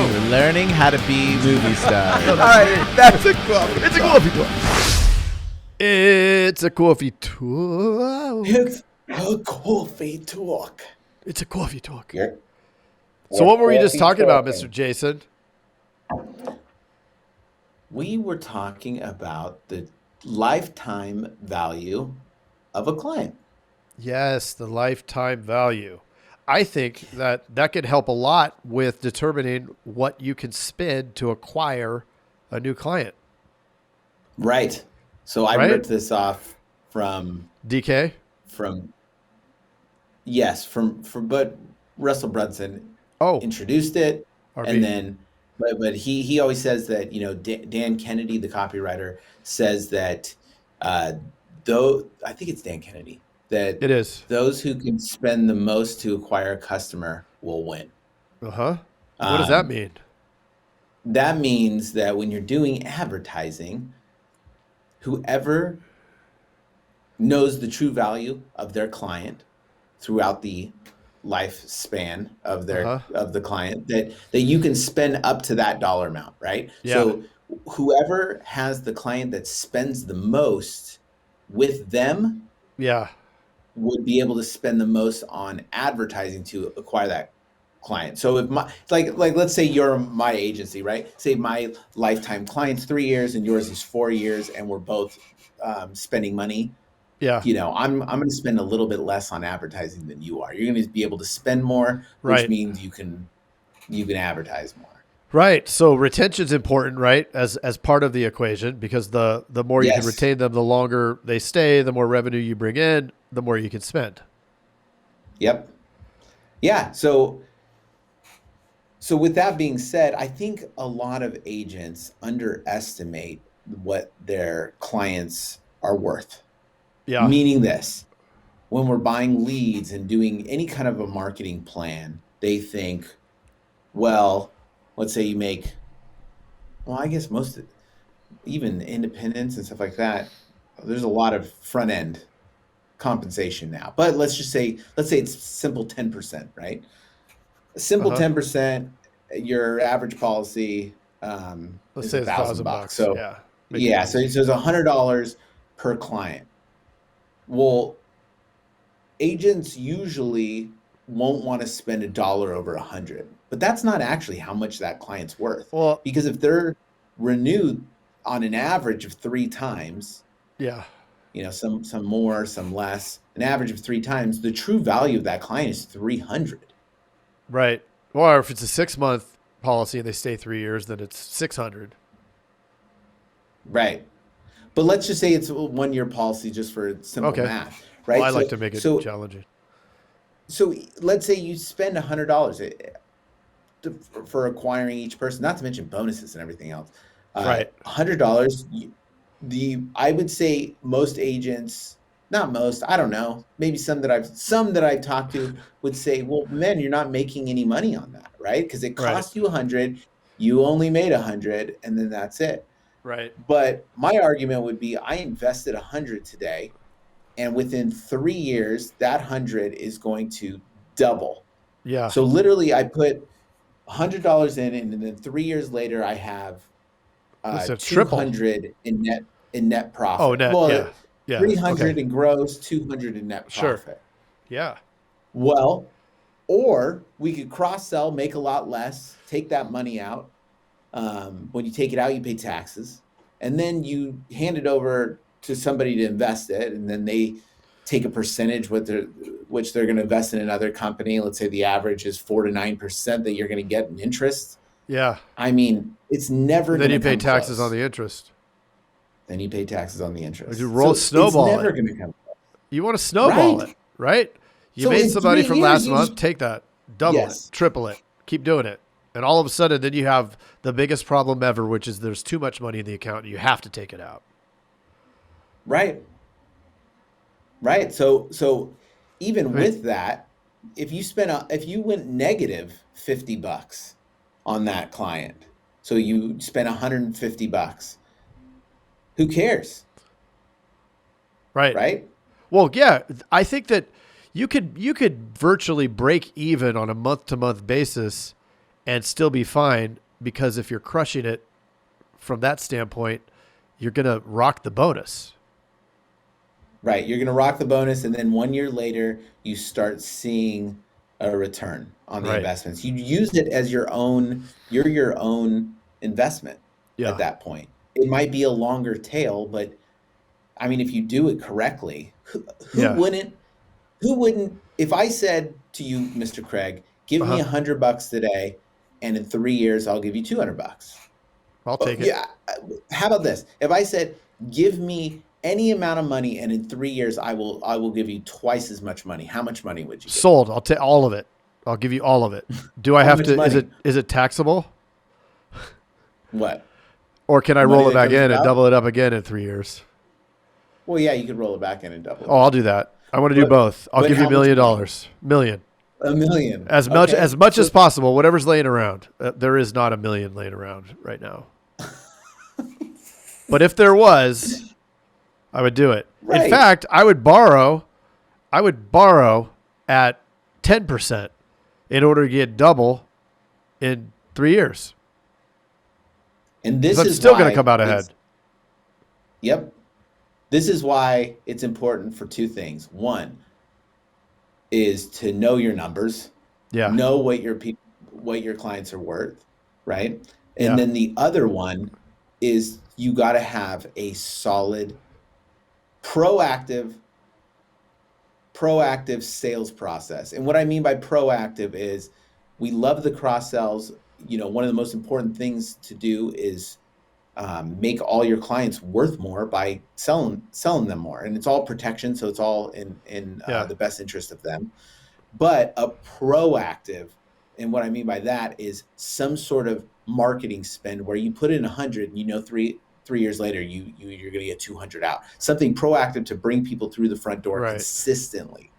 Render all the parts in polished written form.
Learning how to be movie stars. All right, that's a coffee. It's a coffee talk. It's a coffee talk. It's a coffee talk. It's a coffee talk. Yeah. So what were we just Coffee talking about, talking. Mr. Jason? We were talking about the lifetime value of a client. Yes, the lifetime value. I think that could help a lot with determining what you can spend to acquire a new client. Right. So I Right? ripped this off from DK? but Russell Brunson Oh, introduced it, RB. and then but he always says that Dan Kennedy, the copywriter, says that though I think it's Dan Kennedy that It is. those who can spend the most to acquire a customer will win. Uh-huh. What does that Um, mean? That means that when you're doing advertising, whoever knows the true value of their client throughout the lifespan of the client, that you can spend up to that dollar amount, right? Yeah. So whoever has the client that spends the most with them Yeah. would be able to spend the most on advertising to acquire that client. So if like let's say you're my agency, right? Say my lifetime client's 3 years and yours is 4 years, and we're both spending money. Yeah. I'm going to spend a little bit less on advertising than you are. You're going to be able to spend more, which Right. means you can advertise more. Right. So retention's important, right? As part of the equation, because the more you can Yes. retain them, the longer they stay, the more revenue you bring in, the more you can spend. Yep. Yeah. So with that being said, I think a lot of agents underestimate what their clients are worth. Yeah. Meaning this, when we're buying leads and doing any kind of a marketing plan, they think, well, let's say you make, well, I guess even independents and stuff like that, there's a lot of front end compensation now. But let's say it's simple 10%, right? A simple Uh-huh. 10%, your average policy Let's is say it's $1,000. $1,000. So Yeah. Make it yeah, easy. so it's $100 per client. Well, agents usually won't want to spend $1 over 100, but that's not actually how much that client's worth. Well, Because if they're renewed on an average of 3 times, yeah. some more, some less, an average of 3 times, the true value of that client is 300. Right. Or if it's a 6-month policy and they stay 3 years, then it's 600. Right. But let's just say it's a 1-year policy just for simple Okay. math, right? Well, I like to make it challenging. So let's say you spend $100 for acquiring each person, not to mention bonuses and everything else. Right. $100. I would say most agents, not most, I don't know, maybe some that I've talked to would say, well, man, you're not making any money on that, right? Because it cost you 100, you only made 100, and then that's it. Right. But my argument would be, I invested 100 today, and within 3 years, that 100 is going to double. Yeah. So literally, I put $100 in, and then 3 years later, I have That's a triple. 200 in net profit. Oh, net. Well, Yeah. 300 Okay. in gross, 200 in net Sure. profit. Yeah. Well, or we could cross sell, make a lot less, take that money out. When you take it out, you pay taxes, and then you hand it over to somebody to invest it, and then they take a percentage which they're going to invest in another company. Let's say the average is 4 to 9% that you're going to get in interest. Yeah. I mean, it's never. Then gonna you pay come taxes close. on the interest. Then you pay taxes on the interest. You roll snowball It's never it. going to come close. You want to snowball Right. it, right? You So made in somebody 3 from years, last you month, just- take that, double Yes. it, triple it, keep doing it. And all of a sudden, then you have the biggest problem ever, which is there's too much money in the account. And you have to take it out. Right. So even with that, if you went negative $50 on that client, so you spent $150, who cares? Right. Right? Well, yeah, I think that you could virtually break even on a month-to-month basis and still be fine, because if you're crushing it from that standpoint, you're going to rock the bonus. Right. You're going to rock the bonus, and then 1 year later, you start seeing a return on the Right. investments. You use it as your own, you're your own investment Yeah. at that point. It might be a longer tail, but I mean, if you do it correctly, who Yeah. wouldn't, if I said to you, Mr. Craig, give me Uh-huh. $100 today, and in 3 years, I'll give you $200. I'll take it. Yeah. How about this? If I said, give me any amount of money, and in 3 years I will give you twice as much money, how much money would you give? Sold. I'll take all of it. I'll give you all of it. Do I How have much to? money? Is it taxable, What? or can I The roll money it that back comes in and about? double it up again in 3 years? Well, yeah, you could roll it back in and double it. Oh, I'll do that. I want to do But- both. I'll but give you how $1 much million. money? Million. $1 million. As much as possible. Whatever's laying around. There is not $1 million laying around right now. But if there was, I would do it. In Right. fact, I would borrow at 10% in order to get double in 3 years. And this I'm is still going why to come out it's- ahead. Yep. This is why it's important for two things. One is to know your numbers, Yeah. know what your clients are worth, right? And Yeah. then the other one is you got to have a solid proactive sales process. And what I mean by proactive is we love the cross sells. You know, one of the most important things to do is make all your clients worth more by selling them more, and it's all protection, so it's all in Yeah. the best interest of them. But a proactive, and what I mean by that is some sort of marketing spend where you put in 100, and you know, three years later you're going to get 200 out. Something proactive to bring people through the front door Right. consistently.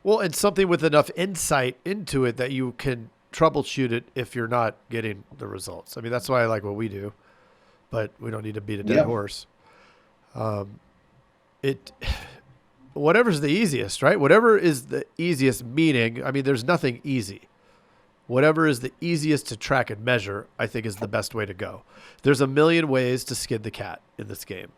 Well, and something with enough insight into it that you can troubleshoot it if you're not getting the results. I mean, that's why I like what we do, but we don't need to beat a dead Yep. horse. Whatever's the easiest, right? Whatever is the easiest, meaning, I mean, there's nothing easy. Whatever is the easiest to track and measure, I think is the best way to go. There's a million ways to skin the cat in this game,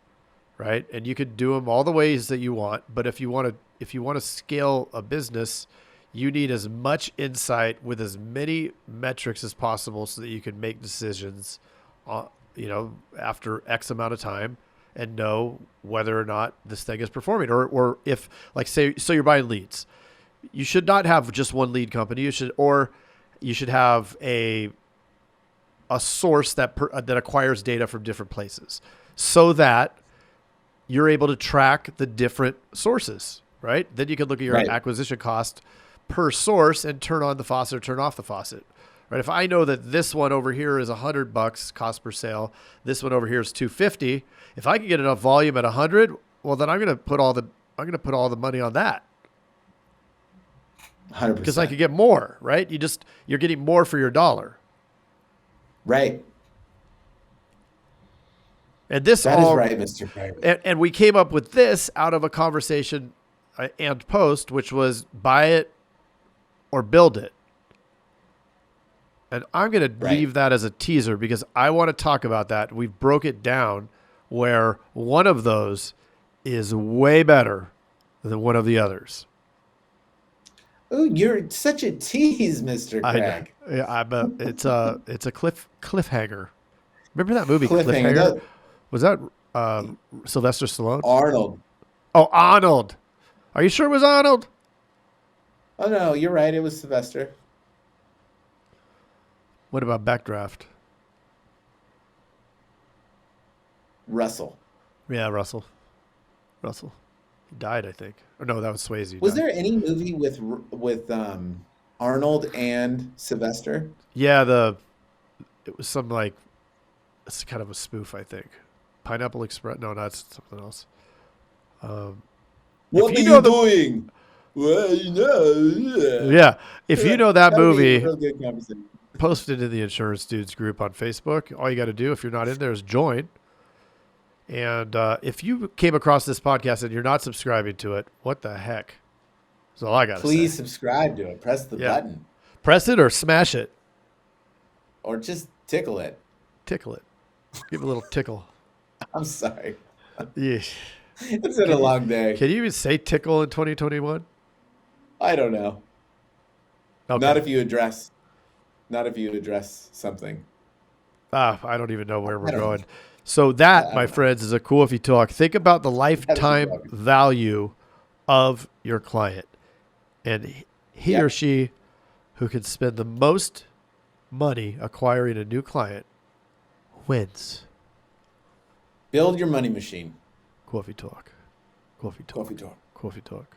right? And you could do them all the ways that you want. But if you want to scale a business, you need as much insight with as many metrics as possible so that you can make decisions, after X amount of time, and know whether or not this thing is performing, or if, like, say, so you're buying leads, you should not have just one lead company. You should have a source that acquires data from different places, so that you're able to track the different sources, right? Then you can look at your Right. acquisition cost per source and turn on the faucet or turn off the faucet, right? If I know that this one over here is $100 cost per sale, this one over here is $250. If I can get enough volume at 100, well, then I'm going to put all the money on that, 100%. because I could get more, right? You're getting more for your dollar. Right. And this That is all right, Mr. Craig. And we came up with this out of a conversation and post, which was buy it or build it. And I'm going to Right. leave that as a teaser because I want to talk about that. We broke it down where one of those is way better than one of the others. Oh, you're such a tease, Mr. Craig. It's a cliffhanger. Remember that movie Cliffhanger. Cliffhanger? Was that Sylvester Stallone? Arnold. Oh, Arnold. Are you sure it was Arnold? Oh no, you're right. It was Sylvester. What about Backdraft? Russell. Yeah, Russell. He died, I think. Or no, that was Swayze. He Was died. there any movie with Arnold and Sylvester? Yeah, it was some, like, it's kind of a spoof, I think. Pineapple Express. No, that's something else. What If are you know you the- doing? Well, you know. Yeah, if you know that That'll be a movie, real good conversation. post it in the Insurance Dudes group on Facebook. All you got to do, if you're not in there, is join. And if you came across this podcast and you're not subscribing to it, what the heck? That's all I got to say. Please subscribe to it. Press the Yeah. button. Press it or smash it. or just tickle it. Tickle it. Give it a little tickle. I'm sorry. Yeah. It's been a long day. Can you even say tickle in 2021? I don't know. Okay. Not if you address something. I don't even know where I we're don't going. know. So I that, don't my know. friends, is a coffee talk. Think about the lifetime talk. value of your client. And he Yep. or she who can spend the most money acquiring a new client wins. Build your money machine. Coffee talk. Coffee talk. Coffee talk. Coffee talk.